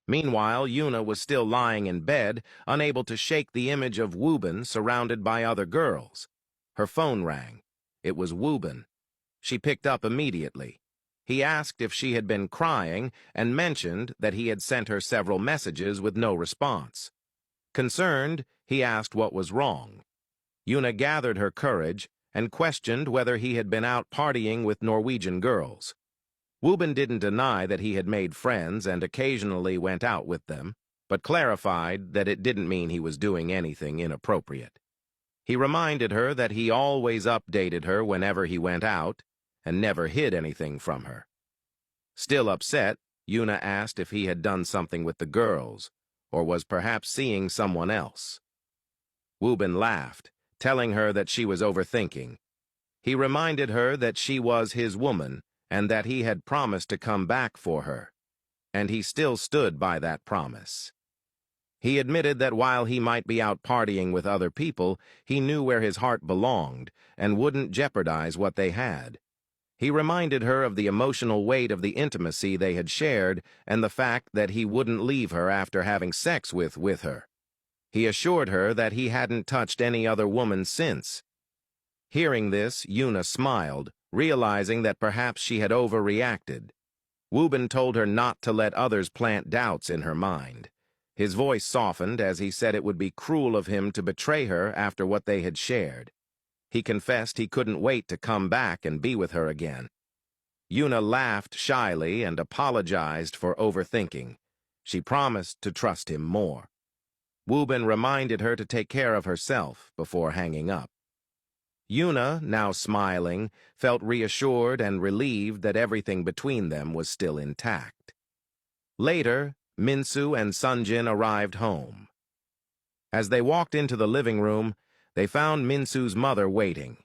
Meanwhile, Yuna was still lying in bed, unable to shake the image of Wuben surrounded by other girls. Her phone rang. It was Wuben. She picked up immediately. He asked if she had been crying and mentioned that he had sent her several messages with no response. Concerned, he asked what was wrong. Yuna gathered her courage and questioned whether he had been out partying with Norwegian girls. Wuben didn't deny that he had made friends and occasionally went out with them, but clarified that it didn't mean he was doing anything inappropriate. He reminded her that he always updated her whenever he went out and never hid anything from her. Still upset, Yuna asked if he had done something with the girls, or was perhaps seeing someone else. Wuben laughed, telling her that she was overthinking. He reminded her that she was his woman and that he had promised to come back for her, and he still stood by that promise. He admitted that while he might be out partying with other people, he knew where his heart belonged and wouldn't jeopardize what they had. He reminded her of the emotional weight of the intimacy they had shared and the fact that he wouldn't leave her after having sex with her. He assured her that he hadn't touched any other woman since. Hearing this, Yuna smiled, realizing that perhaps she had overreacted. Wuben told her not to let others plant doubts in her mind. His voice softened as he said it would be cruel of him to betray her after what they had shared. He confessed he couldn't wait to come back and be with her again. Yuna laughed shyly and apologized for overthinking. She promised to trust him more. Wuben reminded her to take care of herself before hanging up. Yuna, now smiling, felt reassured and relieved that everything between them was still intact. Later, Minsu and Sonjin arrived home. As they walked into the living room, they found Minsu's mother waiting.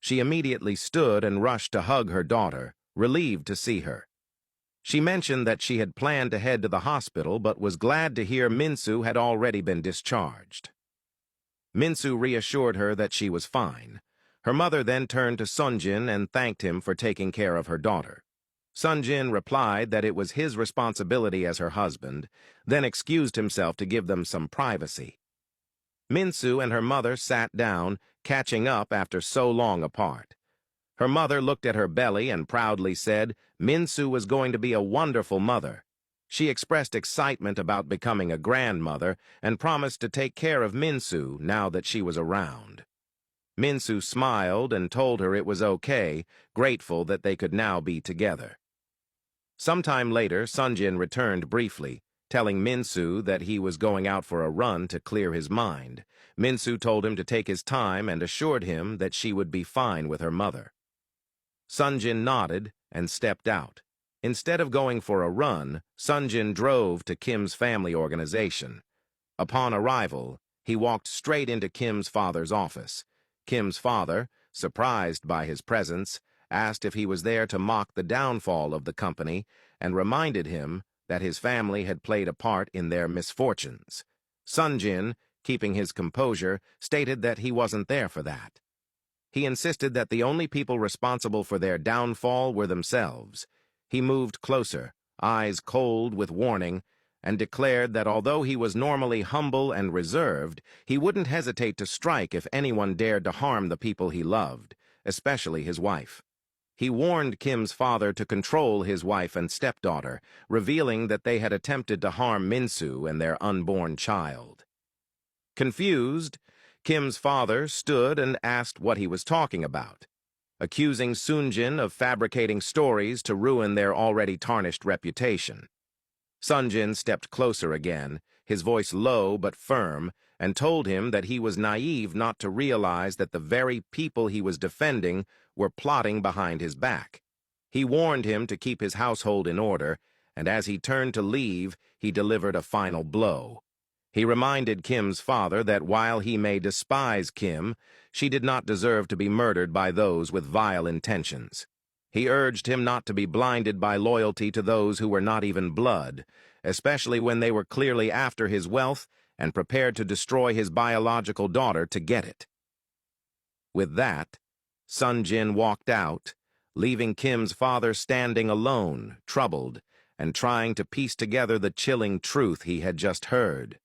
She immediately stood and rushed to hug her daughter, relieved to see her. She mentioned that she had planned to head to the hospital but was glad to hear Minsu had already been discharged. Minsu reassured her that she was fine. Her mother then turned to Sunjin and thanked him for taking care of her daughter. Sunjin replied that it was his responsibility as her husband, then excused himself to give them some privacy. Minsu and her mother sat down, catching up after so long apart. Her mother looked at her belly and proudly said Minsu was going to be a wonderful mother. She expressed excitement about becoming a grandmother and promised to take care of Minsu now that she was around. Minsu smiled and told her it was okay, grateful that they could now be together. Sometime later, Sunjin returned briefly, telling Minsu that he was going out for a run to clear his mind. Minsu told him to take his time and assured him that she would be fine with her mother. Sunjin nodded and stepped out. Instead of going for a run, Sunjin drove to Kim's family organization. Upon arrival, he walked straight into Kim's father's office. Kim's father, surprised by his presence, asked if he was there to mock the downfall of the company and reminded him that his family had played a part in their misfortunes. Sunjin, keeping his composure, stated that he wasn't there for that. He insisted that the only people responsible for their downfall were themselves. He moved closer, eyes cold with warning, and declared that although he was normally humble and reserved, he wouldn't hesitate to strike if anyone dared to harm the people he loved, especially his wife. He warned Kim's father to control his wife and stepdaughter, revealing that they had attempted to harm Minsu and their unborn child. Confused, Kim's father stood and asked what he was talking about, accusing Sunjin of fabricating stories to ruin their already tarnished reputation. Sunjin stepped closer again, his voice low but firm, and told him that he was naive not to realize that the very people he was defending were plotting behind his back. He warned him to keep his household in order, and as he turned to leave, he delivered a final blow. He reminded Kim's father that while he may despise Kim, she did not deserve to be murdered by those with vile intentions. He urged him not to be blinded by loyalty to those who were not even blood, especially when they were clearly after his wealth and prepared to destroy his biological daughter to get it. With that, Sunjin walked out, leaving Kim's father standing alone, troubled, and trying to piece together the chilling truth he had just heard.